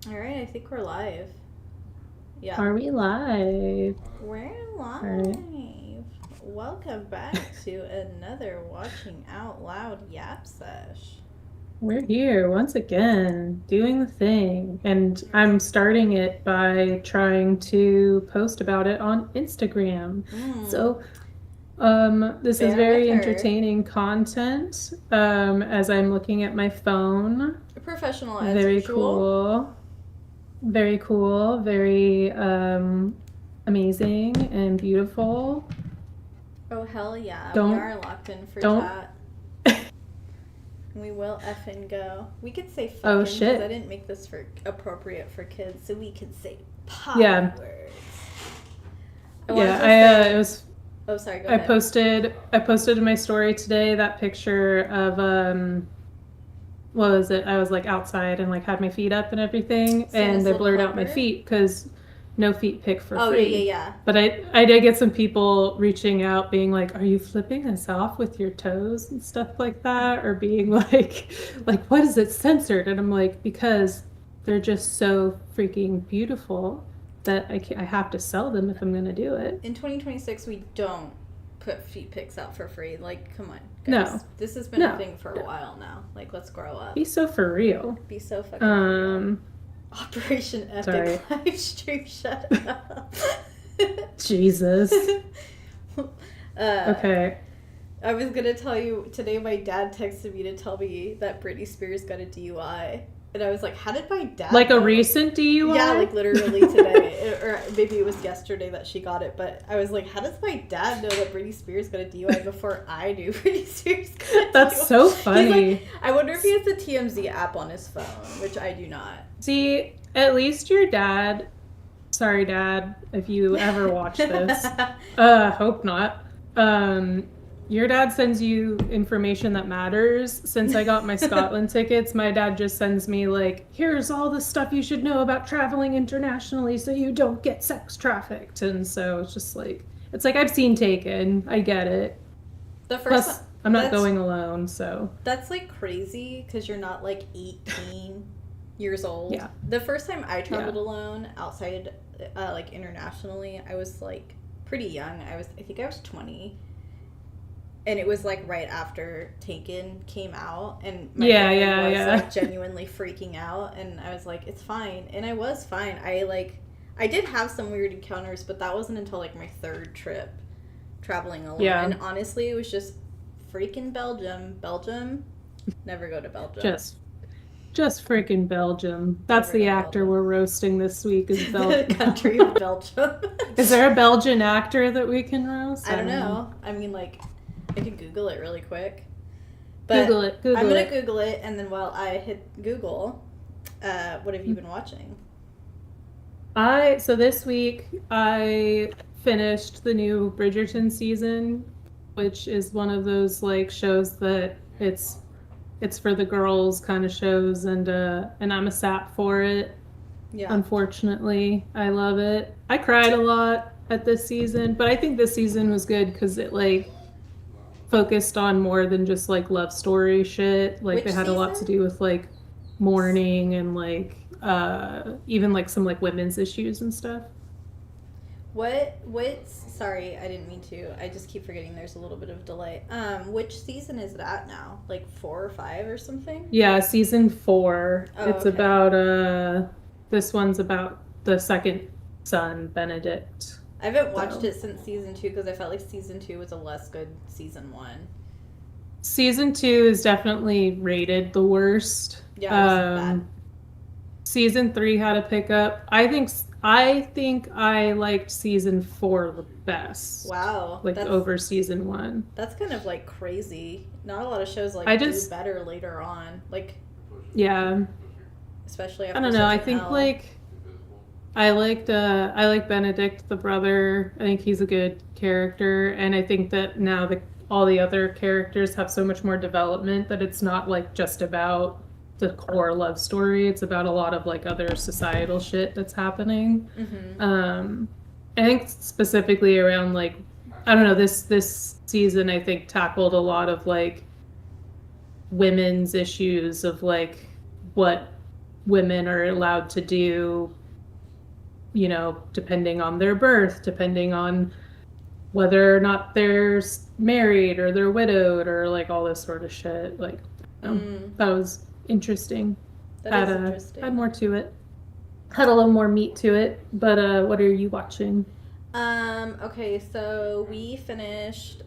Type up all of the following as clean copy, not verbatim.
All right, I think we're live. Yeah. Are we live? We're All live. right. Welcome back to another Watching Out Loud Yap Sesh. We're here once again doing the thing. And I'm starting it by trying to post about it on Instagram. Mm, So this is bear with very her. entertaining content as I'm looking at my phone. Professional as Very usual. cool. Very cool. Very amazing and beautiful. Oh, hell yeah. We Don't, are locked in for don't. chat. We will effing go. We could say Oh, fucking because I shit. didn't make this for appropriate for kids, so we could say potty Yeah. words. I wanted Yeah, to say. it was Oh, sorry, go ahead. I posted in my story today that picture of what was it? I was like outside and like had my feet up and everything, Santa's and they little blurred out my helper. feet because no feet pick for Oh, yeah, free. yeah. But I did get some people reaching out being like, "Are you flipping us off with your toes and stuff like that?" Or being like what is it censored? And I'm like, because they're just so freaking beautiful that I have to sell them if I'm gonna do it. In 2026, we don't put feet pics out for free. Like, come on, guys. No, This has been a no, thing for a while now. Like, let's grow up. be so for real. Be so fucking for real. Um, Operation sorry. Epic live stream. Shut up. Jesus. uh, Okay. I was gonna tell you today. My dad texted me to tell me that Britney Spears got a DUI, and I was like, "How did my dad Like a know?" recent DUI? Yeah, like literally today, or maybe it was yesterday that she got it. But I was like, "How does my dad know that Britney Spears got a DUI before I knew Britney Spears got a That's DUI?" so He's funny. like, I wonder if he has the TMZ app on his phone, which I do not. See, at least your dad, sorry dad, if you ever watch this, hope not. Your dad sends you information that matters. Since I got my Scotland tickets, my dad just sends me like, here's all the stuff you should know about traveling internationally so you don't get sex trafficked. And so it's like I've seen Taken. I get it. The first Plus, one, I'm not going alone, so that's like crazy because you're not like 18 years old. yeah. The first time I traveled Yeah. alone outside, like internationally, I was like pretty young. I think I was 20. And it was like right after Taken came out, and my family was like genuinely freaking out, and I was like, "It's fine," and I was fine. I did have some weird encounters, but that wasn't until like my third trip traveling alone. Yeah. And honestly, it was just freaking Belgium. Never go to Belgium. Just freaking Belgium. That's Never the go to actor Belgium. we're roasting this week is Belgium. The country of Belgium. Is there a Belgian actor that we can roast? I don't know. I mean, like, I could Google it really quick. But Google it. I'm going to Google it, and then while I hit Google, what have you been watching? So this week I finished the new Bridgerton season, which is one of those like shows that it's for the girls kind of shows, and I'm a sap for it. Yeah. Unfortunately, I love it. I cried a lot at this season, but I think this season was good because it like focused on more than just like love story shit. Like Which they had a lot to season? do with like mourning and like even like some like women's issues and stuff. Sorry, I didn't mean to. I just keep forgetting there's a little bit of delay. Which season is it at now? Like 4 or 5 or something? Yeah, season 4. Oh, It's okay. about this one's about the second son, Benedict. I haven't watched it since season 2 because I felt like season 2 was a less good season 1. Season 2 is definitely rated the worst. Yeah, it was bad. Season 3 had a pickup. I think I liked season 4 the best. Wow. Like over season 1. That's kind of like crazy. Not a lot of shows like do better later on. Like, yeah. especially after I don't know. I think like I like Benedict the brother. I think he's a good character, and I think that now all the other characters have so much more development that it's not like just about the core love story. It's about a lot of like other societal shit that's happening. Mm-hmm. I think specifically around like I don't know, this season I think tackled a lot of like women's issues of like what women are allowed to do, you know, depending on their birth, depending on whether or not they're married or they're widowed or like all this sort of shit. Like, that was interesting. That is interesting. Had more to it. Had a little more meat to it. But what are you watching? Okay, so we finished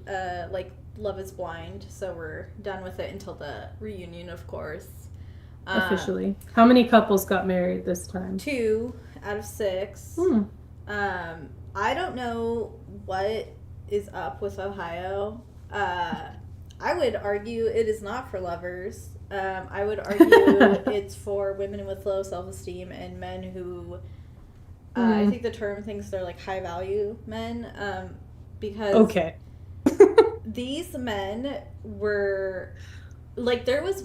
like Love is Blind, so we're done with it until the reunion, of course. Officially. How many couples got married this time? 2 out of 6. I don't know what is up with Ohio. I would argue it is not for lovers. I would argue it's for women with low self-esteem and men who, I think the term thinks they're like high value men, because these men were, like, there was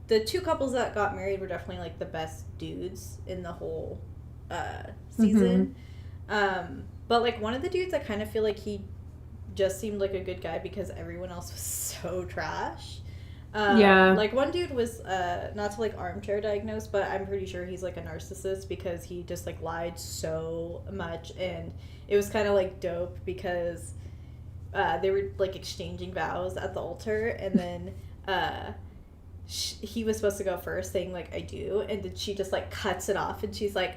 the 2 couples that got married were definitely like the best dudes in the whole season. But like one of the dudes, I kind of feel like he just seemed like a good guy because everyone else was so trash. Like one dude was not to like armchair diagnose, but I'm pretty sure he's like a narcissist because he just like lied so much, and it was kind of like dope because they were like exchanging vows at the altar, and then he was supposed to go first saying like I do, and then she just like cuts it off and she's like,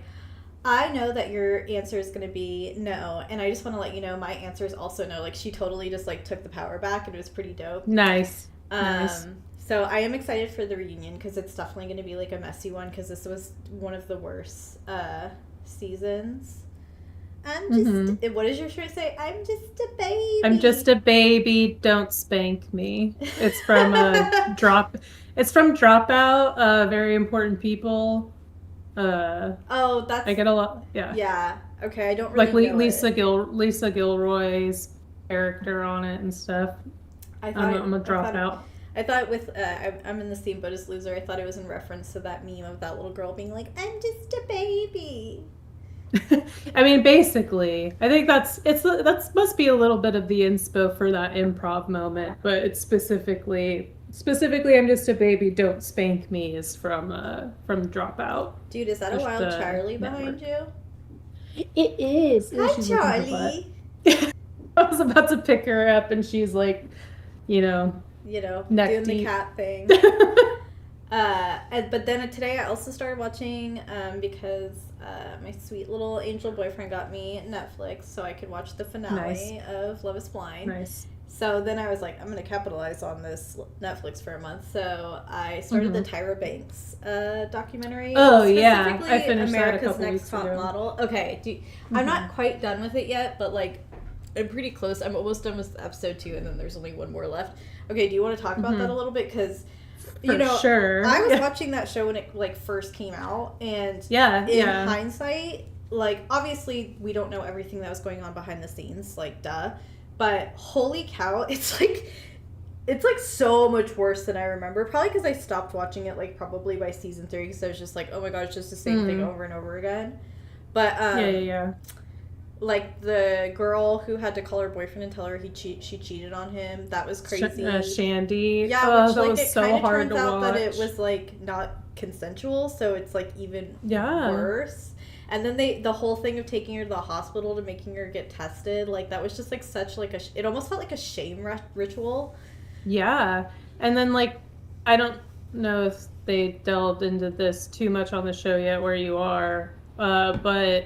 I know that your answer is going to be no, and I just want to let you know my answer is also no. Like, she totally just, like, took the power back, and it was pretty dope. Nice. So I am excited for the reunion, because it's definitely going to be, like, a messy one, because this was one of the worst seasons. I'm just, what does your shirt say? I'm just a baby. I'm just a baby, don't spank me. It's from It's from Dropout, Very Important People. That's... I get a lot, yeah. Yeah, okay, I don't really know Lisa Gilroy's character on it and stuff. I'm a Dropout. I thought with, I'm in the same boat as Loser, I thought it was in reference to that meme of that little girl being like, I'm just a baby. I mean, basically, I think that must be a little bit of the inspo for that improv moment, but it's specifically I'm just a baby, don't spank me is from Dropout. Dude, is that a wild Charlie behind you? It is. Hi, Charlie. I was about to pick her up, and she's like, doing deep. The cat thing. But then today I also started watching because my sweet little angel boyfriend got me Netflix so I could watch the finale of Love is Blind. Nice. So then I was like, I'm going to capitalize on this Netflix for a month. So I started the Tyra Banks documentary. Oh, yeah. I finished America's that a couple Next Top Model. Okay. I'm not quite done with it yet, but like I'm pretty close. I'm almost done with episode 2, and then there's only one more left. Okay, do you want to talk about that a little bit? Because, sure. I was watching that show when it like first came out, and in hindsight, like obviously we don't know everything that was going on behind the scenes, like duh. But holy cow, it's like so much worse than I remember. Probably because I stopped watching it like probably by season 3, because I was just like, oh my god, it's just the same thing over and over again. But like the girl who had to call her boyfriend and tell her she cheated on him, that was crazy. Shandy. Yeah, which that like was it so kind of hard turns to out watch. that it was like not consensual, so it's like even worse. And then the whole thing of taking her to the hospital to making her get tested, like that was just like such like it almost felt like a shame ritual. Yeah. And then like, I don't know if they delved into this too much on the show yet where you are, but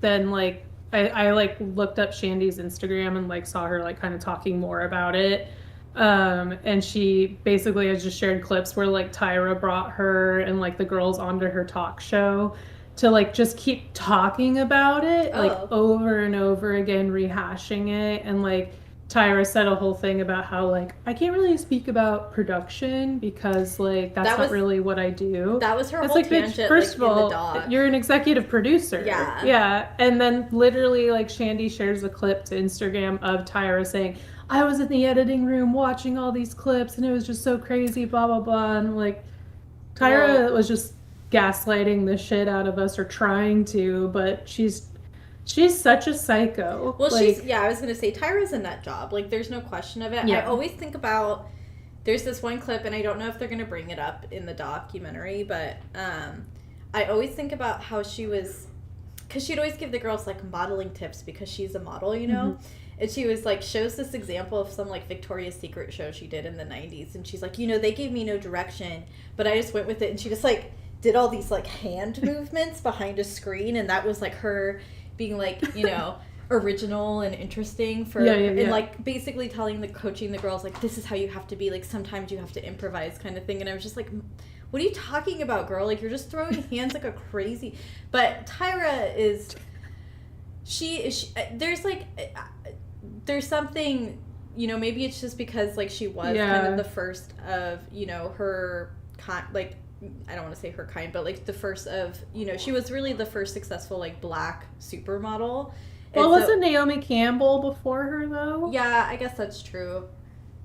then like, I like looked up Shandy's Instagram and like saw her like kind of talking more about it. And she basically has just shared clips where like Tyra brought her and like the girls onto her talk show to like just keep talking about it like over and over again, rehashing it. And like Tyra said a whole thing about how like I can't really speak about production because like that's not really what I do. That was her whole like, tangent. Bitch, first like, of all, in the doc. You're an executive producer. Yeah. And then literally like Shandy shares a clip to Instagram of Tyra saying, I was in the editing room watching all these clips and it was just so crazy, blah blah blah. And like Tyra was just gaslighting the shit out of us, or trying to, but she's such a psycho. Well, like, I was gonna say Tyra's a nut job. Like, there's no question of it. Yeah. I always think about there's this one clip, and I don't know if they're going to bring it up in the documentary, but I always think about how she was, because she'd always give the girls, like, modeling tips because she's a model, you know? And she was, like, shows this example of some, like, Victoria's Secret show she did in the 90s. And she's like, you know, they gave me no direction, but I just went with it. And she just, like, did all these, like, hand movements behind a screen. And that was, like, her being, like, you know, original and interesting for, and, like, basically coaching the girls, like, this is how you have to be. Like, sometimes you have to improvise kind of thing. And I was just like, what are you talking about, girl? Like, you're just throwing hands like a crazy. But Tyra is, she there's something, you know, maybe it's just because, like, she was kind of the first of, you know, her like, I don't want to say her kind, but, like, the first of, you know, she was really the first successful, like, black supermodel. Well, wasn't Naomi Campbell before her, though? Yeah, I guess that's true.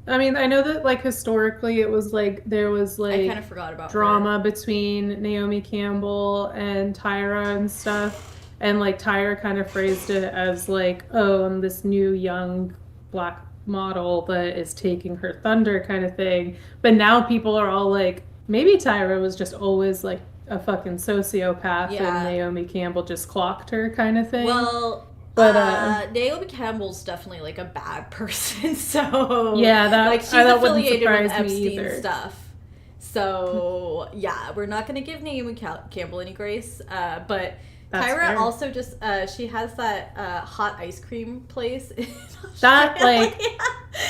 I mean, I know that, like, historically it was, like, there was, like, I kind of forgot about drama between Naomi Campbell and Tyra and stuff. And, like, Tyra kind of phrased it as, like, oh, I'm this new young black model that is taking her thunder kind of thing. But now people are all like, maybe Tyra was just always, like, a fucking sociopath and Naomi Campbell just clocked her kind of thing. Well, but Naomi Campbell's definitely, like, a bad person. So, yeah, that, like, she's affiliated with Epstein stuff. So, yeah, we're not going to give Naomi Campbell any grace. But that's Tyra fair. Also just, she has that hot ice cream place in that, like,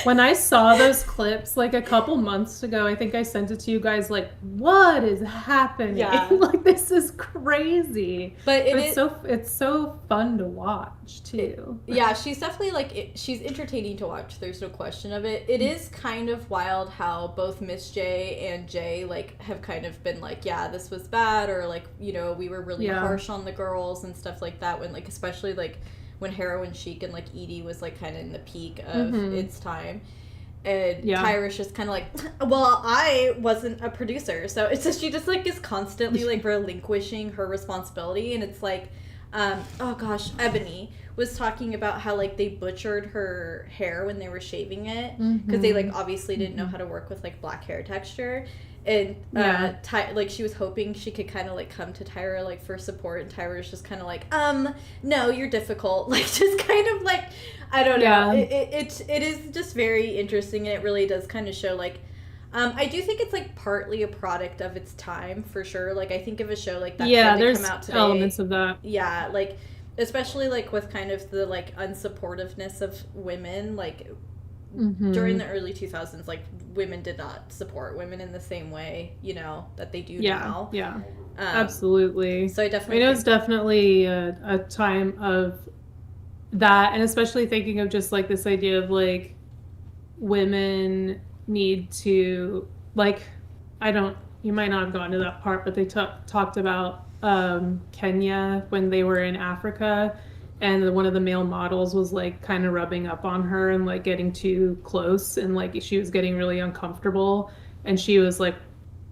when I saw those clips, like, a couple months ago, I think I sent it to you guys, like, what is happening? Yeah. Like, this is crazy. But it's so fun to watch, too. Yeah, she's definitely, like, she's entertaining to watch. There's no question of it. It is kind of wild how both Miss J and Jay, like, have kind of been like, yeah, this was bad, or, like, you know, we were really harsh on the girls and stuff like that, when, like, especially, like, when Heroin Chic and, like, Edie was, like, kind of in the peak of its time. And Tyra's just kind of like, well, I wasn't a producer. So it's just, she just, like, is constantly, like, relinquishing her responsibility. And it's like, oh gosh, Ebony was talking about how, like, they butchered her hair when they were shaving it. Because they, like, obviously didn't know how to work with, like, black hair texture. And, like, she was hoping she could kind of, like, come to Tyra, like, for support, and Tyra was just kind of like, no, you're difficult. Like, just kind of, like, I don't know. It is just very interesting, and it really does kind of show, like, I do think it's, like, partly a product of its time, for sure. Like, I think of a show like that there's come out today. Elements of that. Yeah, like, especially, like, with kind of the, like, unsupportiveness of women, like, during the early 2000s, like, women did not support women in the same way, you know, that they do now. Yeah, absolutely. So I definitely it was definitely a time of that, and especially thinking of just, like, this idea of, like, women need to, like, you might not have gone to that part, but they talked about Kenya when they were in Africa. And one of the male models was, like, kind of rubbing up on her and, like, getting too close. And, like, she was getting really uncomfortable. And she was, like,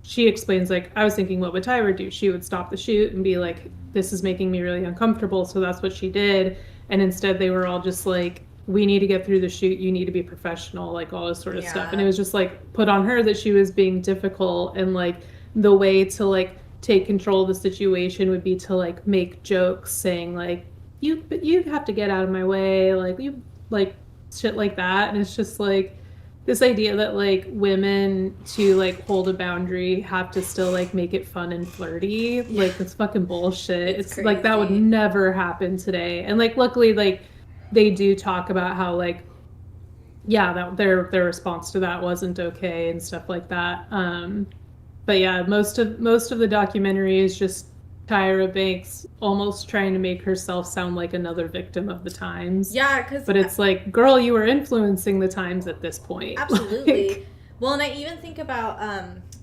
she explains, like, I was thinking, what would Tyra do? She would stop the shoot and be like, this is making me really uncomfortable. So that's what she did. And instead they were all just like, we need to get through the shoot. You need to be professional, like, all this sort of stuff. And it was just, like, put on her that she was being difficult. And, like, the way to, like, take control of the situation would be to, like, make jokes saying, like, you have to get out of my way, like, you, like, shit like that. And it's just, like, this idea that, like, women to, like, hold a boundary have to still, like, make it fun and flirty. Like, it's fucking bullshit. It's like, that would never happen today. And, like, luckily, like, they do talk about how, like, that their response to that wasn't okay and stuff like that. But yeah, most of the documentary is just Tyra Banks almost trying to make herself sound like another victim of the times. Yeah, but it's like, girl, you were influencing the times at this point. Absolutely. Like, well, and I even think about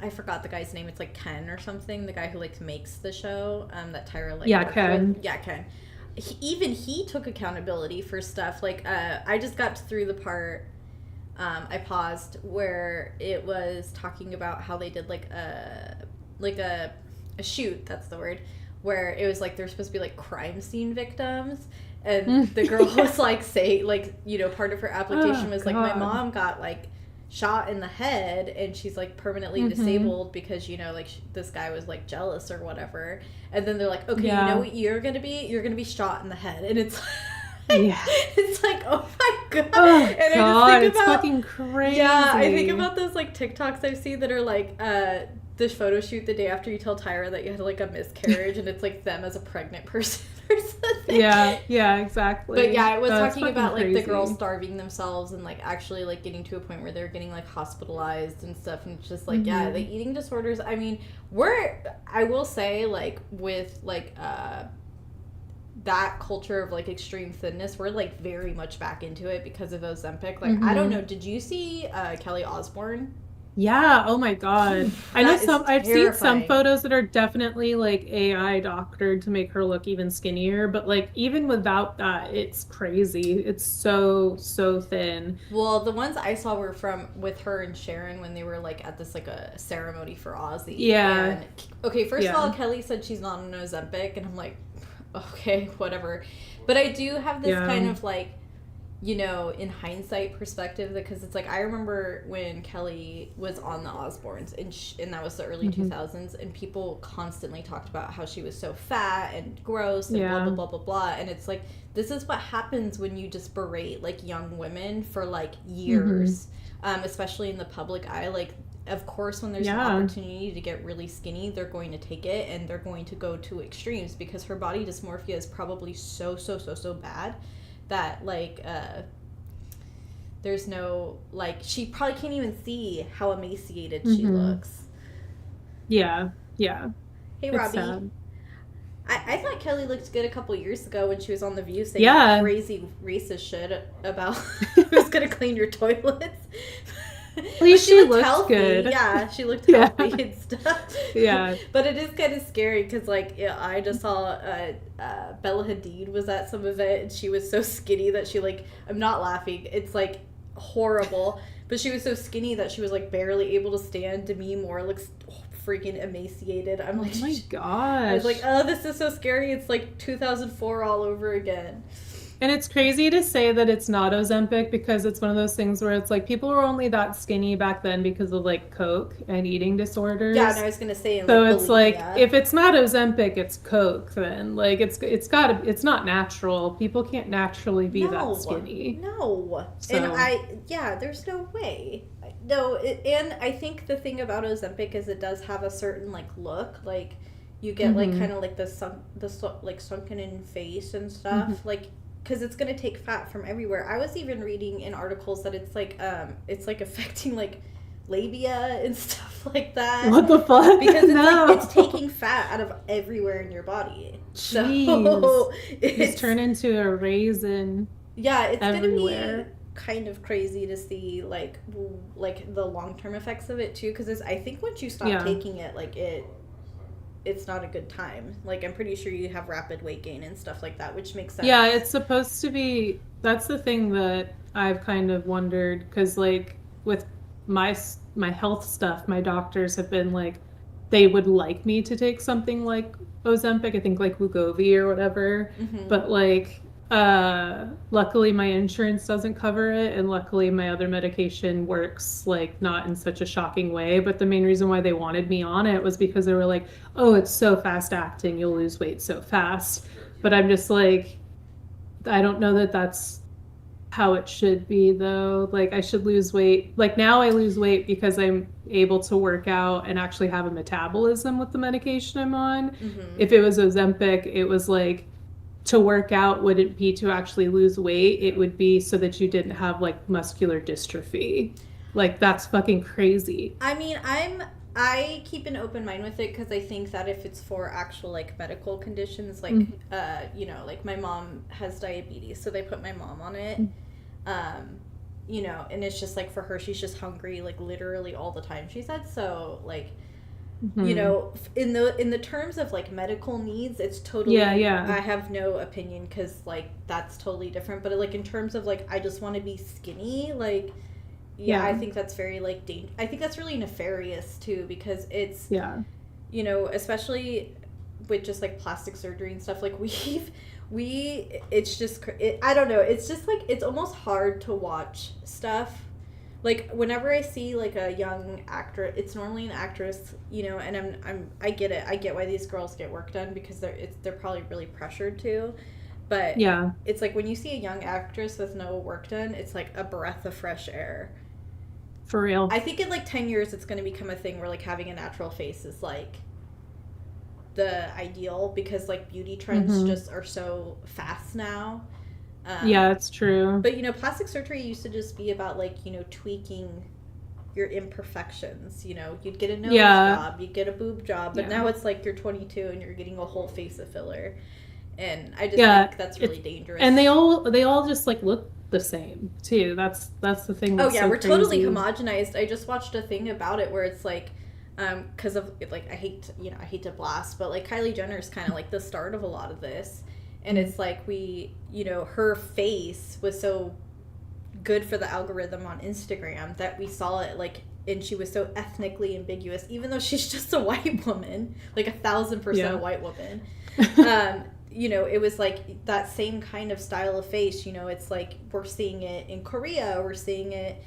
I forgot the guy's name. It's like Ken or something. The guy who, like, makes the show. That Tyra, like, Ken. With. Yeah, Ken. He took accountability for stuff. Like, I just got through the part. I paused where it was talking about how they did, like, a shoot, that's the word, where it was like they're supposed to be, like, crime scene victims, and the girl was like, say, like, you know, part of her application was like, my mom got, like, shot in the head, and she's like permanently disabled because, you know, like this guy was like jealous or whatever. And then they're like, okay, you know what you're gonna be shot in the head. And it's it's like, oh my god. Oh, and God, I just think it's about, fucking crazy. Yeah, I think about those like TikToks I've seen that are like this photo shoot the day after you tell Tyra that you had like a miscarriage, and it's like them as a pregnant person or something. Yeah, exactly. But yeah, it was That's talking about like crazy. the girls starving themselves and like actually like getting to a point where they're getting like hospitalized and stuff, and it's just like yeah, the eating disorders. I mean, I will say like with like that culture of like extreme thinness, we're like very much back into it because of Ozempic. Like I don't know, did you see Kelly Osbourne? Yeah, oh my god. I know I've seen some terrifying. photos that are definitely like AI doctored to make her look even skinnier, but like even without that, it's crazy. It's so thin. Well, the ones I saw were with her and Sharon when they were like at this like a ceremony for Ozzy. Yeah. And, okay, first of all, Kelly said she's not on Ozempic, and I'm like, okay, whatever. But I do have this kind of like, you know, in hindsight perspective, because it's like I remember when Kelly was on the Osbournes, and that was the early 2000s, and people constantly talked about how she was so fat and gross and blah blah blah blah blah, and it's like this is what happens when you just berate like young women for like years, especially in the public eye. Like, of course, when there's an opportunity to get really skinny, they're going to take it, and they're going to go to extremes because her body dysmorphia is probably so bad that like there's no like she probably can't even see how emaciated she looks. Yeah. Hey, It's Robbie. sad. I thought Kelly looked good a couple years ago when she was on The View saying crazy racist shit about who's gonna clean your toilets. At least she looked healthy. good. Yeah, she looked healthy and stuff. Yeah. But it is kind of scary because, like, I just saw Bella Hadid was at some event, and she was so skinny that she, like, I'm not laughing. It's, like, horrible. But she was so skinny that she was, like, barely able to stand. Demi Moore looks freaking emaciated. I'm like, oh my gosh. I was like, oh, this is so scary. It's, like, 2004 all over again. And it's crazy to say that it's not Ozempic because it's one of those things where it's like people were only that skinny back then because of like Coke and eating disorders. Yeah, and I was gonna say, so like, it's bulimia. like if it's not Ozempic, it's Coke. Then like it's it's not natural. People can't naturally be that skinny. No, So. And there's no way. No, and I think the thing about Ozempic is it does have a certain like look, like you get like kind of like the sunken in face and stuff, like. Because it's going to take fat from everywhere. I was even reading in articles that it's like affecting like labia and stuff like that. What the fuck? Because it's like it's taking fat out of everywhere in your body. Jeez. So it's turned into a raisin. Yeah, it's everywhere. Gonna be kind of crazy to see like the long-term effects of it too. Because I think once you stop taking it, like it's not a good time. Like, I'm pretty sure you have rapid weight gain and stuff like that, which makes sense. Yeah, it's supposed to be... That's the thing that I've kind of wondered, because, like, with my health stuff, my doctors have been, like, they would like me to take something like Ozempic, I think, like, Wegovy or whatever, but, like... luckily my insurance doesn't cover it, and luckily my other medication works like not in such a shocking way. But the main reason why they wanted me on it was because they were like, oh, it's so fast acting, you'll lose weight so fast. But I'm just like, I don't know that that's how it should be though. Like I should lose weight. Like now I lose weight because I'm able to work out and actually have a metabolism with the medication I'm on. If it was Ozempic, it was like to work out wouldn't be to actually lose weight. It would be so that you didn't have like muscular dystrophy. Like that's fucking crazy. I mean, I keep an open mind with it because I think that if it's for actual like medical conditions, like you know, like my mom has diabetes, so they put my mom on it. You know, and it's just like for her, she's just hungry like literally all the time, she said. So like you know, in the terms of like medical needs, it's totally I have no opinion because like that's totally different. But like in terms of like I just want to be skinny, like I think that's very like I think that's really nefarious too, because it's you know, especially with just like plastic surgery and stuff, like it's just I don't know, it's just like it's almost hard to watch stuff Like whenever I see like a young actor, it's normally an actress, you know, and I get it. I get why these girls get work done because they're probably really pressured to. But Yeah. it's like when you see a young actress with no work done, it's like a breath of fresh air. For real. I think in like 10 years it's going to become a thing where like having a natural face is like the ideal because like beauty trends just are so fast now. Yeah, it's true. But, you know, plastic surgery used to just be about, like, you know, tweaking your imperfections. You know, you'd get a nose job, you'd get a boob job, but now it's like you're 22 and you're getting a whole face of filler. And I just think that's really dangerous. And they all just, like, look the same, too. That's the thing that's so we're crazy. Totally homogenized. I just watched a thing about it where it's, like, because of, like, I hate to blast, but, like, Kylie Jenner's kind of, like, the start of a lot of this. And it's like her face was so good for the algorithm on Instagram that we saw it, like, and she was so ethnically ambiguous, even though she's just a white woman, like 1,000% a white woman. You know, it was like that same kind of style of face, you know, it's like we're seeing it in Korea, we're seeing it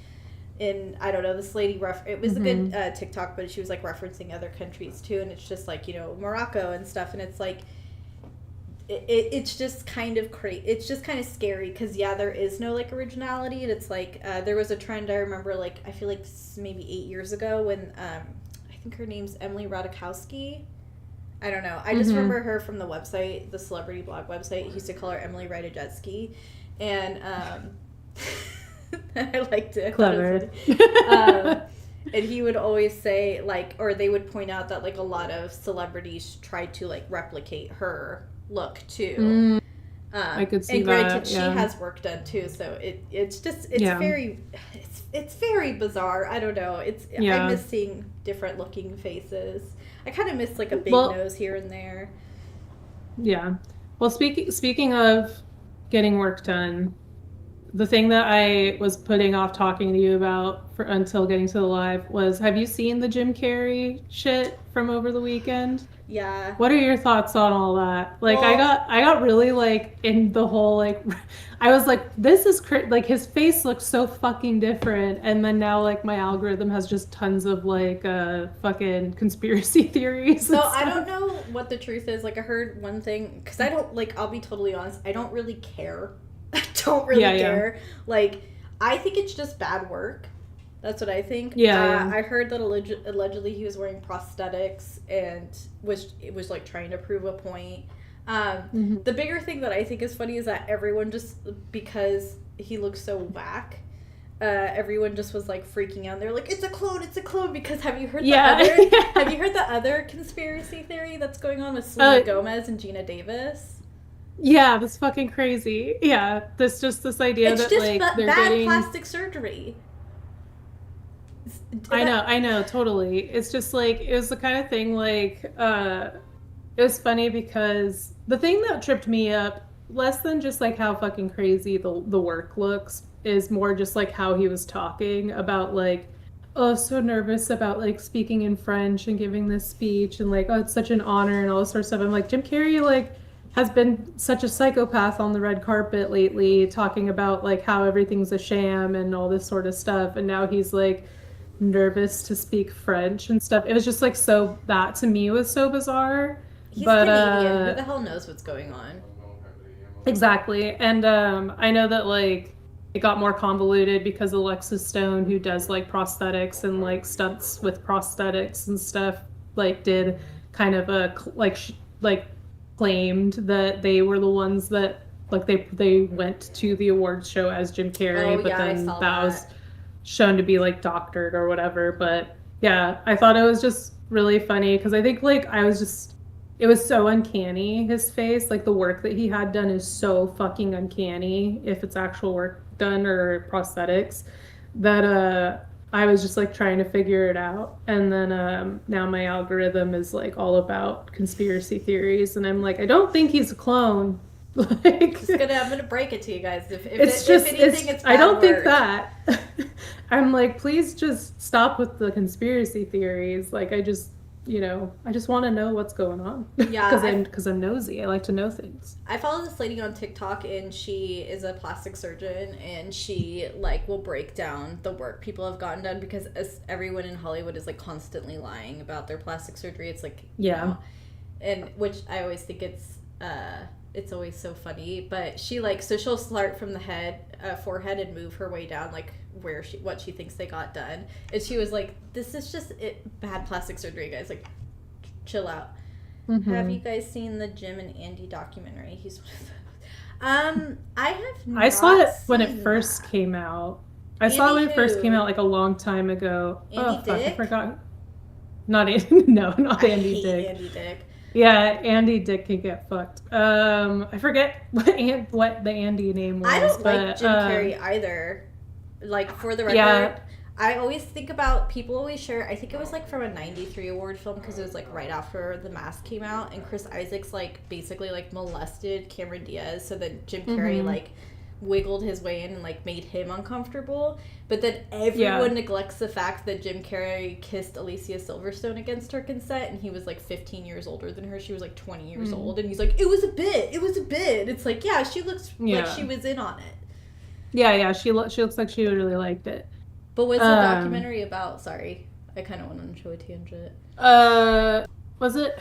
in, I don't know, this lady, it was a good TikTok, but she was like referencing other countries too, and it's just like, you know, Morocco and stuff, and it's like, it's just kind of crazy. It's just kind of scary because there is no like originality, and it's like there was a trend I remember, like I feel like maybe 8 years ago when I think her name's Emily Ratajkowski. I don't know. I just remember her from the website, the celebrity blog website. He used to call her Emily Ratajkowski, and I liked it. Clever. And he would always say like, or they would point out that like a lot of celebrities tried to like replicate her look too. I could see and granted, that. she has work done too, so it's very it's very bizarre. I don't know. I miss seeing different looking faces. I kind of miss like a big nose here and there. Yeah. Well, speaking of getting work done, the thing that I was putting off talking to you about until getting to the live was, have you seen the Jim Carrey shit from over the weekend? Yeah. What are your thoughts on all that? Like, I got really like in the whole like, I was like, this is like his face looks so fucking different, and then now like my algorithm has just tons of like fucking conspiracy theories. So I don't know what the truth is. Like I heard one thing because I don't like. I'll be totally honest. I don't really care. I don't really care. Like I think it's just bad work. That's what I think. I heard that allegedly he was wearing prosthetics and was like trying to prove a point. The bigger thing that I think is funny is that everyone just, because he looks so whack, everyone just was like freaking out. They're like, it's a clone, because have you heard the other conspiracy theory that's going on with Selena Gomez and Gina Davis? Yeah, that's fucking crazy. Yeah, this idea it's that just like they're bad getting plastic surgery. I know, totally. It's just like, it was the kind of thing like, it was funny because the thing that tripped me up, less than just like how fucking crazy the work looks, is more just like how he was talking about like, oh, so nervous about like speaking in French and giving this speech, and like, oh, it's such an honor and all this sort of stuff. I'm like, Jim Carrey like has been such a psychopath on the red carpet lately, talking about like how everything's a sham and all this sort of stuff, and now he's like nervous to speak French and stuff. It was just like, so that to me was so bizarre. He's Canadian. Who the hell knows what's going on? Exactly. And I know that like it got more convoluted because Alexis Stone, who does like prosthetics and like stunts with prosthetics and stuff, like did kind of a like claimed that they were the ones that like they went to the awards show as Jim Carrey, but then that was shown to be like doctored or whatever. But yeah, I thought it was just really funny because I think like it was so uncanny, his face. Like the work that he had done is so fucking uncanny, if it's actual work done or prosthetics, that I was just like trying to figure it out. And then now my algorithm is like all about conspiracy theories, and I'm like, I don't think he's a clone. Like, I'm gonna break it to you guys. If anything, it's bad I don't work. think that. I'm like, please just stop with the conspiracy theories. Like, I just I just want to know what's going on. Yeah. Because I'm nosy. I like to know things. I follow this lady on TikTok, and she is a plastic surgeon, and she, like, will break down the work people have gotten done, because everyone in Hollywood is, like, constantly lying about their plastic surgery. It's, like, and which I always think it's always so funny. But she, like, so she'll start from the forehead and move her way down, like, what she thinks they got done. And she was like, this is just bad plastic surgery, guys. Like, chill out. Mm-hmm. Have you guys seen the Jim and Andy documentary? He's one of those. I saw it when it first came out. I saw it when it first came out, like, a long time ago. Andy Dick? I forgot. Not Andy. No, not Andy Dick. Andy Dick. Yeah, Andy Dick can get fucked. I forget what the Andy name was. I don't like Jim Carrey either. Like, for the record, I always think about, people always share, I think it was, like, from a 93 award film, because it was, like, right after The Mask came out, and Chris Isaac's, like, basically, like, molested Cameron Diaz, so then Jim Carrey, like, wiggled his way in and, like, made him uncomfortable. But then everyone neglects the fact that Jim Carrey kissed Alicia Silverstone against her consent, and he was, like, 15 years older than her. She was, like, 20 years old, and he's like, it was a bit. It's like, yeah, she looks like she was in on it. Yeah, she looks like she really liked it. But what's the documentary about? Sorry, I kind of went on a show tangent. Was it?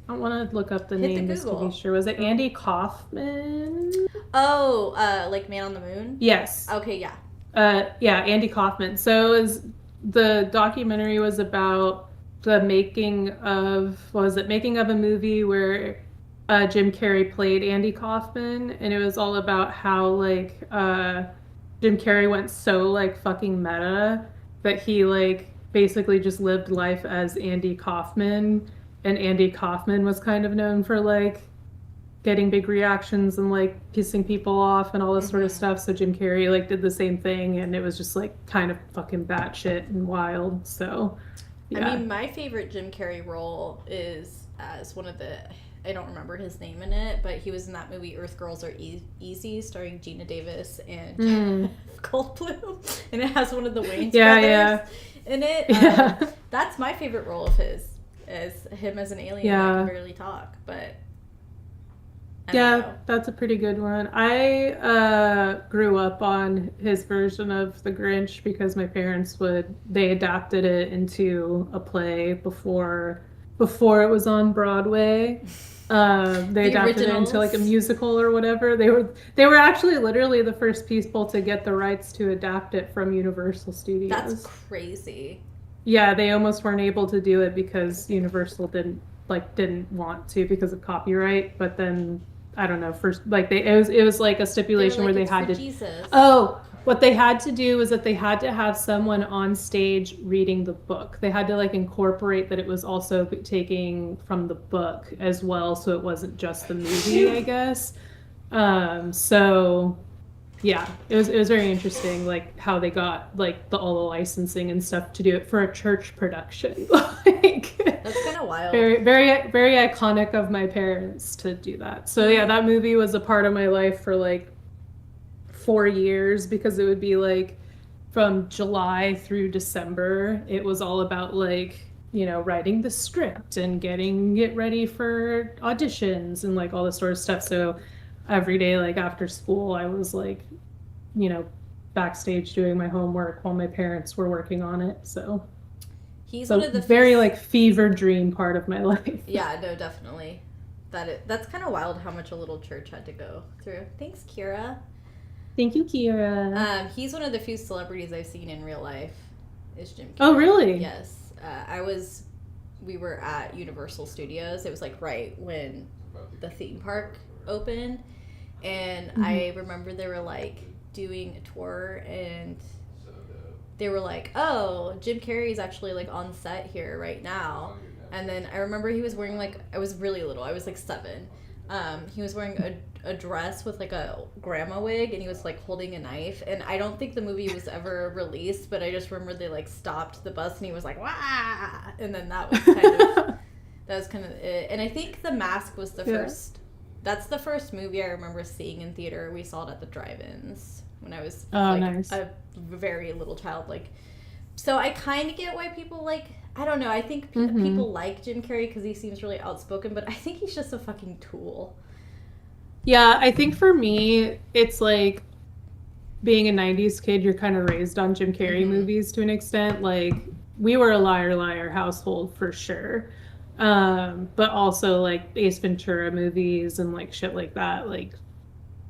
I don't want to look up the name just to be sure. Was it Andy Kaufman? Oh, like Man on the Moon? Yes. Okay, yeah. Yeah, Andy Kaufman. So the documentary was about the making of a movie where Jim Carrey played Andy Kaufman, and it was all about how, like, Jim Carrey went so, like, fucking meta that he, like, basically just lived life as Andy Kaufman, and Andy Kaufman was kind of known for, like, getting big reactions and, like, pissing people off and all this sort of stuff, so Jim Carrey, like, did the same thing, and it was just, like, kind of fucking batshit and wild, so, yeah. I mean, my favorite Jim Carrey role is as one of the... I don't remember his name in it, but he was in that movie Earth Girls Are Easy, starring Gina Davis and Goldblum, and it has one of the Wayans brothers in it. That's my favorite role of his, as him as an alien that can barely talk, but that's a pretty good one. I grew up on his version of The Grinch because my parents they adapted it into a play before it was on Broadway. They adapted it into, like, a musical or whatever. They were actually literally the first people to get the rights to adapt it from Universal Studios. That's crazy. Yeah, they almost weren't able to do it because Universal didn't want to because of copyright. But then I don't know. First, like, it was like a stipulation where they had to. Jesus. Oh. What they had to do was that they had to have someone on stage reading the book. They had to, like, incorporate that it was also taking from the book as well, so it wasn't just the movie, I guess. So, yeah, it was very interesting, like, how they got, like, all the licensing and stuff to do it for a church production. Like, that's kind of wild. Very, very, very iconic of my parents to do that. So, yeah, that movie was a part of my life for, like, 4 years, because it would be, like, from July through December, it was all about, like, writing the script and getting it ready for auditions and, like, all this sort of stuff. So every day, like, after school, I was, like, backstage doing my homework while my parents were working on it. So he's one of the very like fever dream part of my life. Yeah, no, definitely. That's kind of wild how much a little church had to go through. Thanks, Kira. Thank you, Kira. He's one of the few celebrities I've seen in real life. Is Jim Carrey. Oh, really? Yes. We were at Universal Studios. It was, like, right when the theme park opened. And I remember they were, like, doing a tour, and they were like, oh, Jim Carrey's actually, like, on set here right now. And then I remember he was wearing, like, I was really little. I was, like, 7. He was wearing a dress with, like, a grandma wig, and he was, like, holding a knife. And I don't think the movie was ever released, but I just remember they, like, stopped the bus, and he was like, wah! And then that was kind of it. And I think The Mask was the first. That's the first movie I remember seeing in theater. We saw it at the drive-ins when I was nice. A very little child. Like, so I kind of get why people, like, I don't know. I think people like Jim Carrey because he seems really outspoken, but I think he's just a fucking tool. Yeah, I think for me, it's like being a 90s kid, you're kind of raised on Jim Carrey movies to an extent. Like, we were a Liar Liar household for sure. But also like Ace Ventura movies and like shit like that, like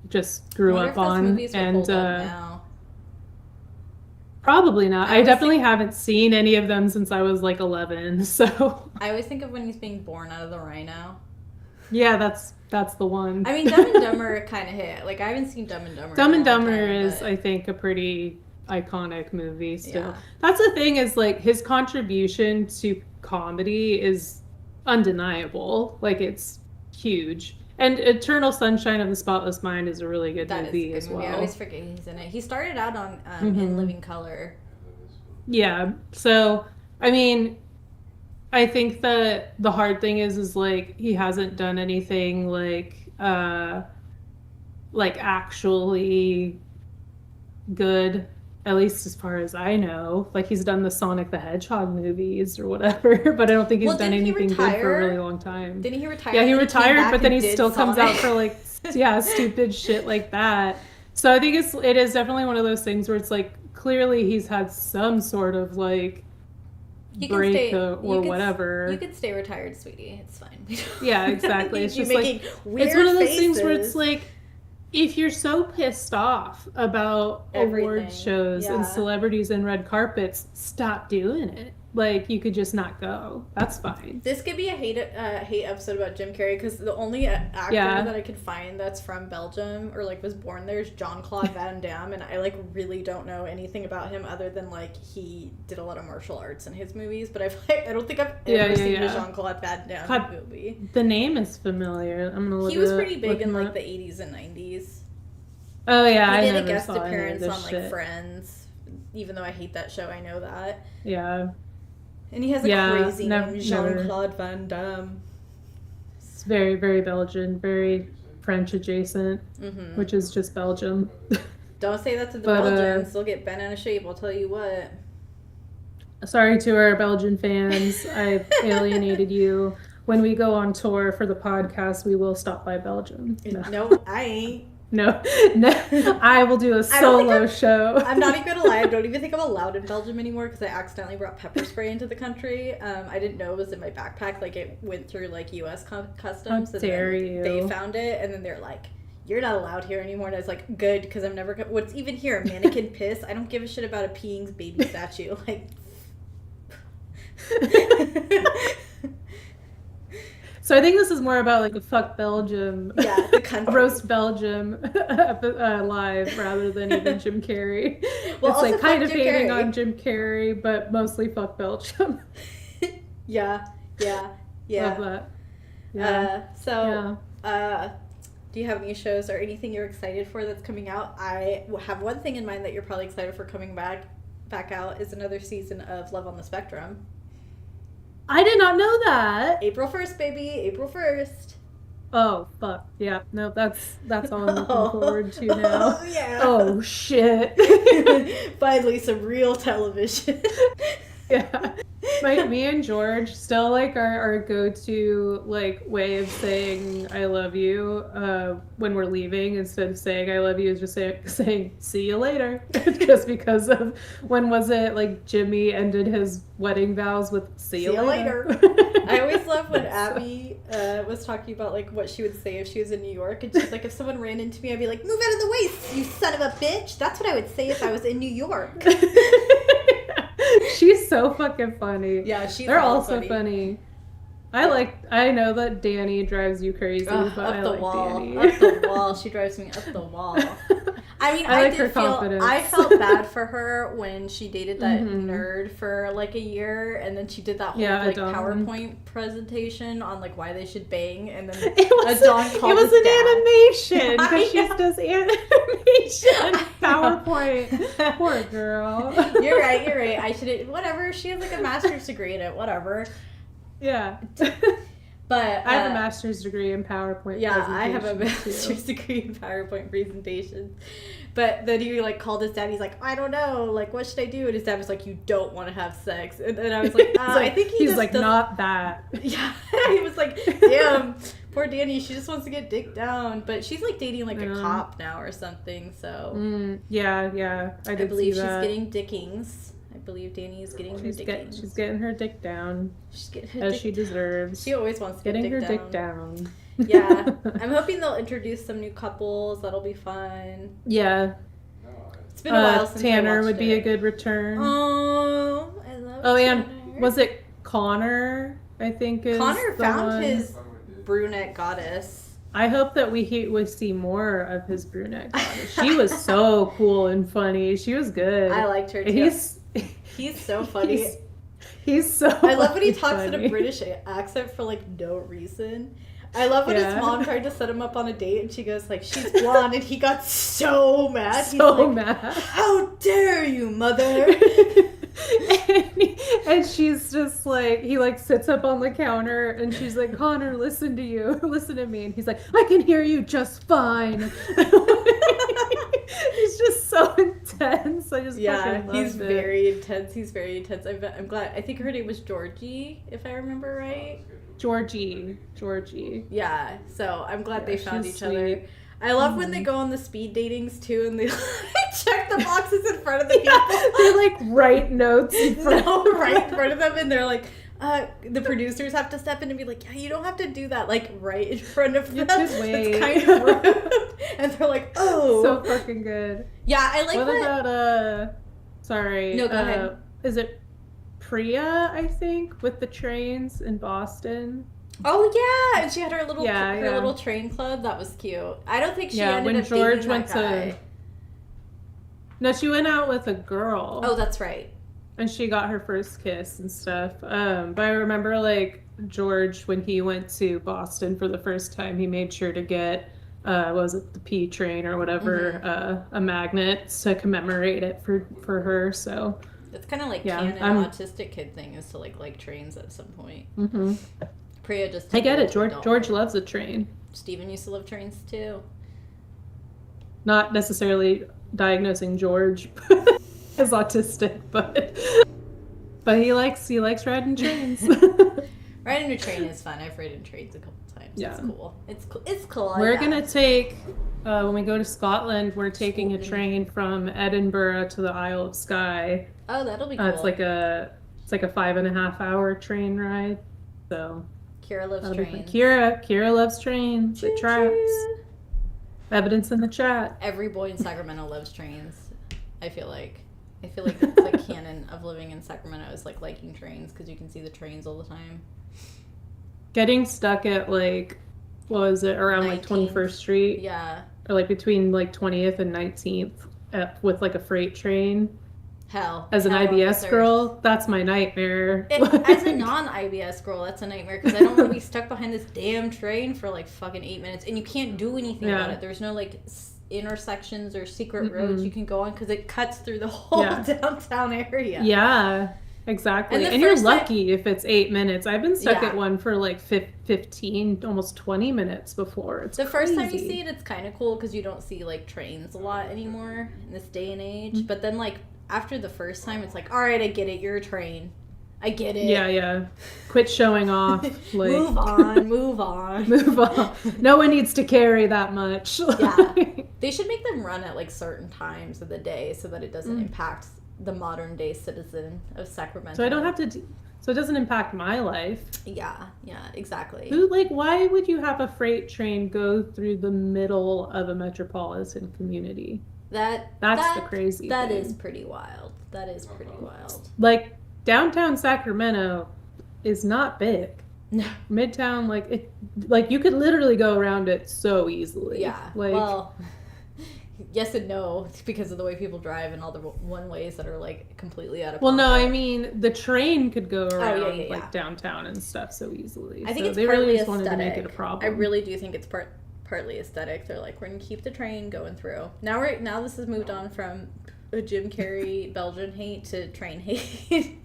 just grew up on. And now. Probably not. I definitely haven't seen any of them since I was like 11. So I always think of when he's being born out of the rhino. Yeah, that's the one. I mean, Dumb and Dumber kind of hit. Like, I haven't seen Dumb and Dumber. Dumb and Dumber is, I think, a pretty iconic movie still. Yeah. That's the thing, is like his contribution to comedy is undeniable. Like, it's huge. And Eternal Sunshine of the Spotless Mind is a really good movie as well. I always forget he's in it. He started out on In Living Color. Yeah. So, I mean, I think that the hard thing is like he hasn't done anything like actually good, at least as far as I know. Like, he's done the Sonic the Hedgehog movies or whatever, but I don't think he's done anything good for a really long time. Didn't he retire? Yeah, he retired, but then he still comes out for like stupid shit like that. So I think it is definitely one of those things where it's like clearly he's had some sort of like break or whatever. You could stay retired, sweetie. It's fine. Yeah, exactly. It's just like it's one of those things where it's like, if you're so pissed off about award shows and celebrities and red carpets, stop doing it. Like, you could just not go. That's fine. This could be a hate episode about Jim Carrey, because the only actor that I could find that's from Belgium or like was born there is Jean-Claude Van Damme, and I like really don't know anything about him other than like he did a lot of martial arts in his movies. But I don't think I've ever seen a Jean-Claude Van Damme movie. The name is familiar. I'm gonna look. He was pretty big in like the 80s and 90s. Oh yeah, he did a guest appearance on like Friends. Even though I hate that show, I know that. Yeah. And he has a crazy name, Jean-Claude Van Damme. It's very, very Belgian, very French adjacent, which is just Belgium. Don't say that to the Belgians. They'll get bent out of shape, I'll tell you what. Sorry to our Belgian fans. I've alienated you. When we go on tour for the podcast, we will stop by Belgium. No, I ain't. No, I will do a solo show. I'm not even gonna lie, I don't even think I'm allowed in Belgium anymore because I accidentally brought pepper spray into the country. I didn't know it was in my backpack. Like, it went through like U.S. customs. How dare you? They found it, and then they're like, "You're not allowed here anymore." And I was like, "Good," because I'm never gonna. What's even here? A mannequin piss? I don't give a shit about a peeing baby statue. Like. So I think this is more about like a fuck Belgium, the country. Roast Belgium live rather than even Jim Carrey. Well, it's like kind of hating on Jim Carrey, but mostly fuck Belgium. Yeah. Love that. Yeah. Do you have any shows or anything you're excited for that's coming out? I have one thing in mind that you're probably excited for coming back out is another season of Love on the Spectrum. I did not know that. April 1st, baby. April 1st. Oh, fuck. Yeah. No, that's all I'm looking forward to now. Oh, yeah. Oh, shit. Finally, some real television. Yeah. Me and George still like our go-to like way of saying I love you when we're leaving, instead of saying I love you, is just saying see you later. Just because of when was it like Jimmy ended his wedding vows with see you later. I always love when Abby was talking about like what she would say if she was in New York, and she's like, if someone ran into me, I'd be like, move out of the way, you son of a bitch. That's what I would say if I was in New York. She's so fucking funny. Yeah, they're all so funny. I know that Danny drives you crazy, but I like Danny. Up the wall. She drives me up the wall. I mean, I felt bad for her when she dated that nerd for like a year, and then she did that whole PowerPoint presentation on like why they should bang, and then it was an animation because she does animation PowerPoint. Poor girl. You're right. I should whatever. She has like a master's degree in it. Whatever. Yeah. But I have a master's degree in PowerPoint. Yeah, I have a master's degree in PowerPoint presentations. But then he like called his dad. He's like, I don't know, like what should I do? And his dad was like, you don't want to have sex. And then I was like, I think he's like not that. Yeah, he was like, damn, poor Danny. She just wants to get dicked down. But she's like dating like a cop now or something. So yeah, I believe she's getting dickings. I believe Danny is getting her dick. She's getting her dick down. She's getting her as dick she deserves. She always wants to getting get her dick dick down. Yeah, I'm hoping they'll introduce some new couples. That'll be fun. Yeah, it's been a while since Tanner I would be a good return. Oh, I love. Tanner. And was it Connor? I think Connor found his brunette goddess. I hope that we see more of his brunette goddess. She was so cool and funny. She was good. I liked her too. He's so funny. He's so. I love when he talks in a British accent for like no reason. I love when his mom tried to set him up on a date and she goes like, she's blonde, and he got so mad. He's like, mad. How dare you, mother? And she's just like, he like sits up on the counter and she's like, Connor, listen to me. And he's like, I can hear you just fine. He's just so intense. I just fucking love he's very intense. He's very intense. I'm glad. I think her name was Georgie, if I remember right. Georgie. Yeah. So I'm glad they found each other. I love when they go on the speed datings too, and they check the boxes in front of the people. They like write notes in front right in front of them, and they're like, the producers have to step in and be like, yeah, you don't have to do that, like right in front of them. It's kind of rude. And they're like, oh, so fucking good. Yeah, I like. What about sorry? No, go ahead. Is it Priya? I think with the trains in Boston. Oh yeah, and she had her little little train club. That was cute. I don't think she ended up George dating that guy. No, she went out with a girl. Oh, that's right. And she got her first kiss and stuff. But I remember like George, when he went to Boston for the first time, he made sure to get was it the P train or whatever, a magnet to commemorate it for her. So it's kind of like canon autistic kid thing is to like trains at some point. Mm-hmm. Priya just. I get it. George loves a train. Steven used to love trains too. Not necessarily diagnosing George as autistic, but he likes riding trains. Riding a train is fun. I've ridden trains a couple times. Yeah. It's cool. It's cool. We're gonna take when we go to Scotland. We're taking a train from Edinburgh to the Isle of Skye. Oh, that'll be cool. It's like a 5.5 hour train ride. So. Kira loves trains. Kira loves trains. It tracks. Evidence in the chat. Every boy in Sacramento loves trains. I feel like it's like canon of living in Sacramento is like liking trains because you can see the trains all the time. Getting stuck at like, what was it, around 19th. Like 21st Street? Yeah. Or like between like 20th and 19th with like a freight train. Hell. As an IBS girl, that's my nightmare. As a non-IBS girl, that's a nightmare because I don't want to be stuck behind this damn train for like fucking 8 minutes and you can't do anything about it. There's no like intersections or secret roads you can go on because it cuts through the whole downtown area. Yeah, exactly. And you're lucky if it's 8 minutes. I've been stuck at one for like 15, almost 20 minutes before. It's crazy. First time you see it, it's kind of cool because you don't see like trains a lot anymore in this day and age. But then like after the first time, it's like, all right, I get it. You're a train. I get it. Yeah. Quit showing off. Like, move on. No one needs to carry that much. Yeah. They should make them run at like certain times of the day so that it doesn't impact the modern day citizen of Sacramento. So I don't have to. So it doesn't impact my life. Yeah, exactly. Why would you have a freight train go through the middle of a metropolitan community? That's the crazy thing. That is pretty wild. Like, downtown Sacramento is not big. No. Midtown, like you could literally go around it so easily. Yeah. Like, well, yes and no, because of the way people drive and all the one-ways that are, like, completely out of Well, no, I mean, the train could go around, like, downtown and stuff so easily. I think it's they partly really just aesthetic. wanted to make it a problem. I really do think it's partly aesthetic. They're like, we're going to keep the train going through. Now this has moved on from a Jim Carrey Belgian hate to train hate.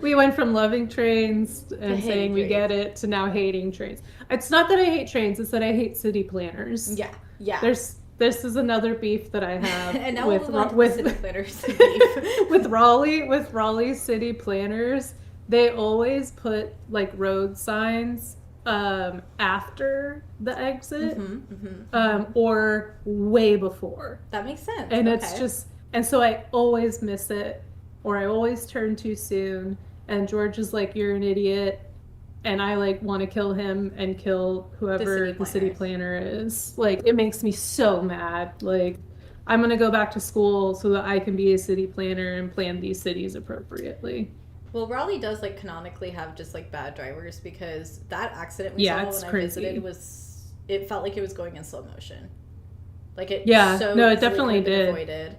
We went from loving trains and saying we get it to now hating trains. It's not that I hate trains, it's that I hate city planners. Yeah. This is another beef that I have and now with city planners beef. with Raleigh city planners. They always put like road signs after the exit or way before. That makes sense. And it's just, and so I always miss it, or I always turn too soon, and George is like, you're an idiot, and I like want to kill him and kill whoever the city planner is. Like, it makes me so mad. Like, I'm gonna go back to school so that I can be a city planner and plan these cities appropriately. Well, Raleigh does like canonically have just like bad drivers, because that accident we saw when I visited it felt like it was going in slow motion. Like it it definitely did. Avoided.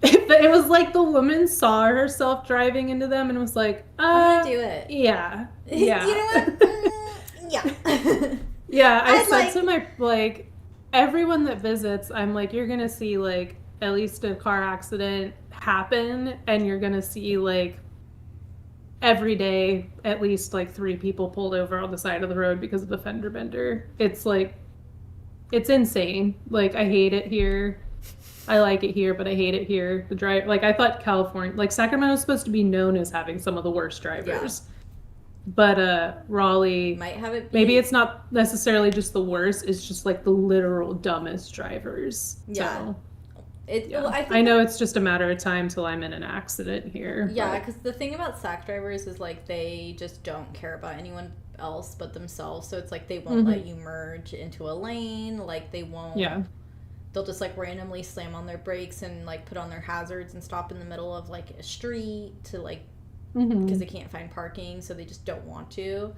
It was like the woman saw herself driving into them and was like, I'm gonna do it. Yeah. You know what? Yeah. Yeah, I said to my, like, everyone that visits, I'm like, you're gonna see like at least a car accident happen, and you're gonna see like every day at least like 3 people pulled over on the side of the road because of the fender bender. It's like, it's insane. Like, I hate it here. I like it here, but I hate it here. The drive, like, I thought California, like, Sacramento's supposed to be known as having some of the worst drivers. Yeah. But Raleigh might have it. Maybe it's not necessarily just the worst. It's just like the literal dumbest drivers. Yeah. So, Well, I know it's just a matter of time till I'm in an accident here. Yeah, because the thing about SAC drivers is like they just don't care about anyone else but themselves. So it's like they won't let you merge into a lane. Like they won't. Yeah. They'll just like randomly slam on their brakes and like put on their hazards and stop in the middle of like a street to like because they can't find parking, so they just don't want to.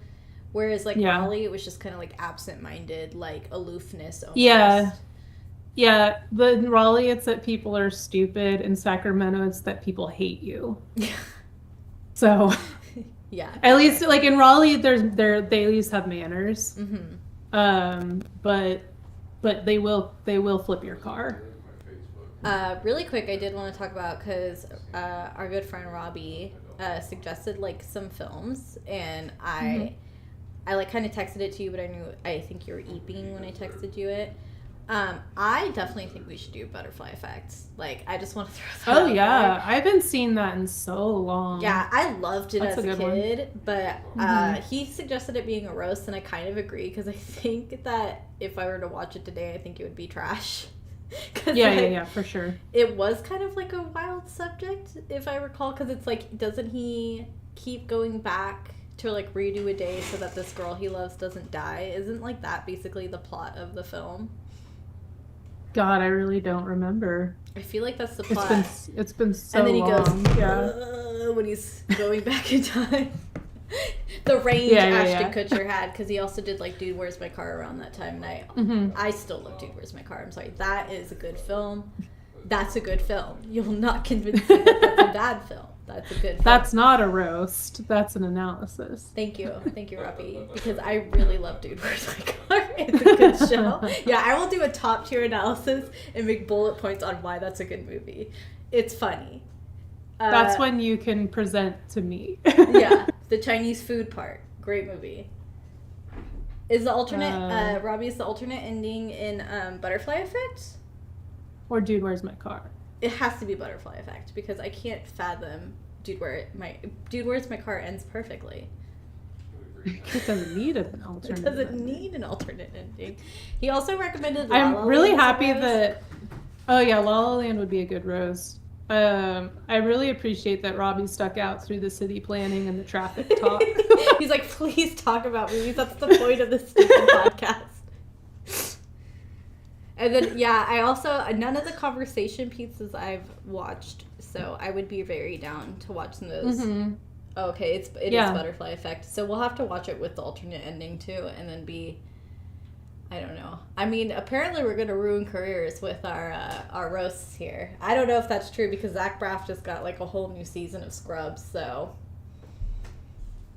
Whereas like Raleigh, it was just kind of like absent-minded, like aloofness almost. Yeah, but in Raleigh, it's that people are stupid. In Sacramento, it's that people hate you. So, yeah. At least, like in Raleigh, they at least have manners. But they will flip your car. Really quick, I did want to talk about, because our good friend Robbie suggested like some films, and I like kind of texted it to you, but I think you were eeping when I texted you it. I definitely think we should do Butterfly Effect. Like, I just want to throw that out there. I haven't seen that in so long. Yeah, I loved it as a kid, but he suggested it being a roast, and I kind of agree, because I think that if I were to watch it today, I think it would be trash. Yeah, for sure. It was kind of like a wild subject, if I recall, because it's like, doesn't he keep going back to like redo a day so that this girl he loves doesn't die? Isn't like that basically the plot of the film? God, I really don't remember. I feel like that's the plot. It's been so long. And then he goes, when he's going back in time. The range Ashton Kutcher had, because he also did like Dude, Where's My Car around that time, and I still love Dude, Where's My Car. I'm sorry. That is a good film. That's a good film. You'll not convince me that that's a bad film. That's a good film. That's not a roast. That's an analysis. Thank you, Robbie, because I really love Dude, Where's My Car. It's a good show. Yeah, I will do a top tier analysis and make bullet points on why that's a good movie. It's funny. That's when you can present to me. Yeah, the Chinese food part. Great movie. Is the alternate, Robbie, is the alternate ending in Butterfly Effect? Or Dude, Where's My Car? It has to be Butterfly Effect, because I can't fathom Dude, Where's My Car ends perfectly. It doesn't need an alternate It doesn't need an alternate ending. He also recommended La La I'm really Land happy that... Oh yeah, La La Land would be a good roast. I really appreciate that Robbie stuck out through the city planning and the traffic talk. He's like, please talk about movies. That's the point of this stupid podcast. And then, I also, none of the conversation pieces I've watched, so I would be very down to watch some of those. Oh, okay, it is Butterfly Effect. So we'll have to watch it with the alternate ending too, and then I don't know. I mean, apparently we're going to ruin careers with our roasts here. I don't know if that's true, because Zach Braff just got like a whole new season of Scrubs, so...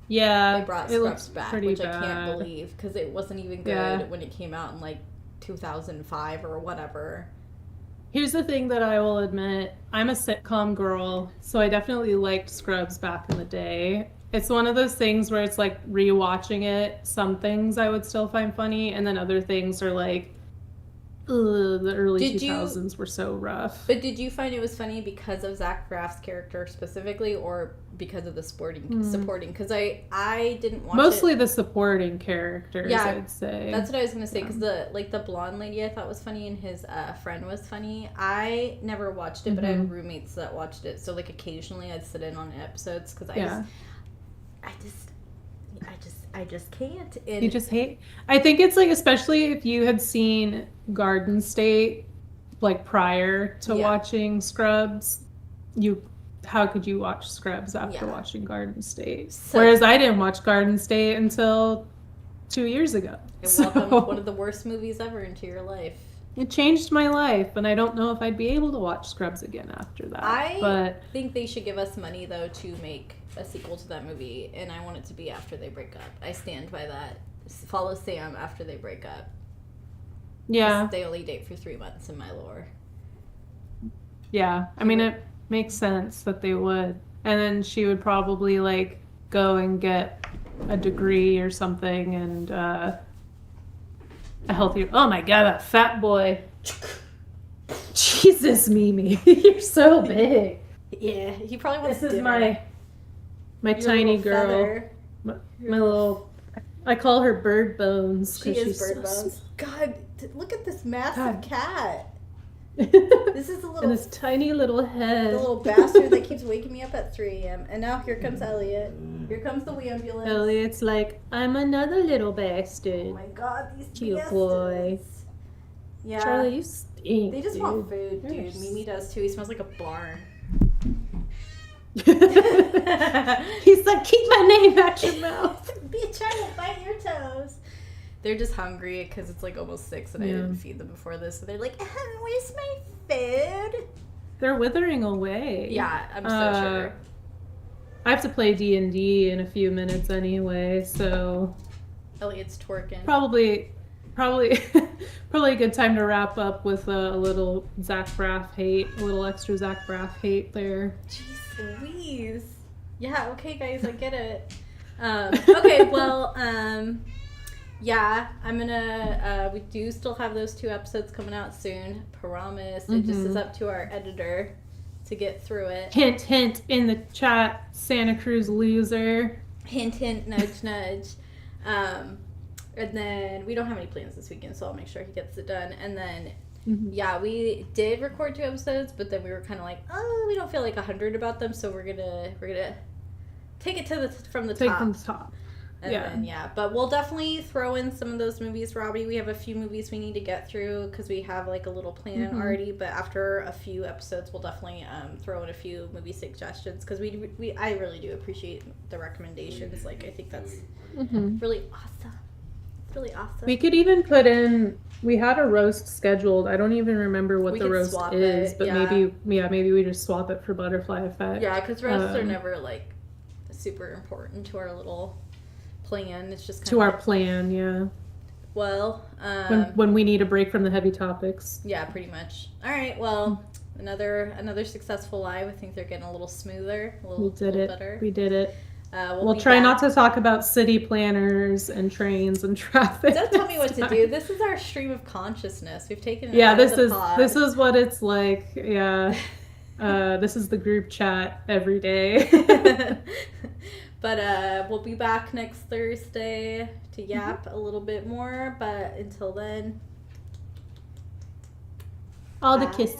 Yeah, they brought Scrubs back, which I can't believe, because it wasn't even good when it came out in like 2005 or whatever. Here's the thing that I will admit. I'm a sitcom girl, so I definitely liked Scrubs back in the day. It's one of those things where it's like rewatching it, some things I would still find funny, and then other things are like, ugh, the early 2000s were so rough. But did you find it was funny because of Zach Braff's character specifically, or because of the supporting? Because I didn't watch mostly the supporting characters. Yeah, I'd say that's what I was gonna say. Because the blonde lady I thought was funny, and his friend was funny. I never watched it, but I had roommates that watched it. So like occasionally I'd sit in on episodes because I just can't. And you just hate. I think it's like, especially if you had seen Garden State like prior to watching Scrubs, how could you watch Scrubs after watching Garden State? Whereas I didn't watch Garden State until 2 years ago. It welcomed one of the worst movies ever into your life. It changed my life, and I don't know if I'd be able to watch Scrubs again after that. I think they should give us money, though, to make a sequel to that movie, and I want it to be after they break up. I stand by that. Follow Sam after they break up. Yeah. They only date for 3 months in my lore. Yeah. I mean, it makes sense that they would. And then she would probably, like, go and get a degree or something, and a healthier... Oh, my God, that fat boy. Jesus, Mimi. You're so big. Yeah, he probably wants This is my tiny girl. My little... I call her Bird Bones. She is Bird Bones. God, look at this massive cat. This is a little... And this tiny little head. The little bastard that keeps waking me up at 3 a.m. And now here comes Elliot. Here comes the ambulance. Elliot's like, I'm another little bastard. Oh my God, these cute bastards. Boy. Yeah. Charlie, you stink. They just want food, dude. Mimi does too. He smells like a barn. He's like, keep my name out your mouth. Bitch, I will bite your toes. They're just hungry because it's like almost 6 and I didn't feed them before this. So they're like, where's my food? They're withering away. Yeah, I'm so sure. I have to play D&D in a few minutes anyway, so... Elliot's twerking. Probably a good time to wrap up with a little Zach Braff hate, a little extra Zach Braff hate there. Jeez Louise. Yeah, okay guys, I get it. Okay, well, yeah, I'm gonna, we do still have those 2 episodes coming out soon. Promise. It just is up to our editor to get through it. Hint, hint in the chat, Santa Cruz loser. Hint, hint, nudge, nudge. And then we don't have any plans this weekend, so I'll make sure he gets it done. And then, yeah, we did record 2 episodes, but then we were kind of like, oh, we don't feel like 100 about them, so we're gonna take it from the top. Take from the top. And then, but we'll definitely throw in some of those movies, Robbie. We have a few movies we need to get through because we have like a little plan already. But after a few episodes, we'll definitely throw in a few movie suggestions because I really do appreciate the recommendations. Like, I think that's really awesome. It's really awesome. We could even put in. We had a roast scheduled. I don't even remember what the roast is, but maybe we just swap it for Butterfly Effect. Yeah, because roasts are never like super important to our little plan. It's just kind to our plan, yeah. Well, when we need a break from the heavy topics. Yeah, pretty much. All right, well, another successful live. I think they're getting a little smoother, a little better. We did it. We'll try not to talk about city planners and trains and traffic. Don't tell me what to do. This is our stream of consciousness. We've taken it out of the pod. This is what it's like. Yeah. This is the group chat every day. But we'll be back next Thursday to yap a little bit more. But until then, all the kisses.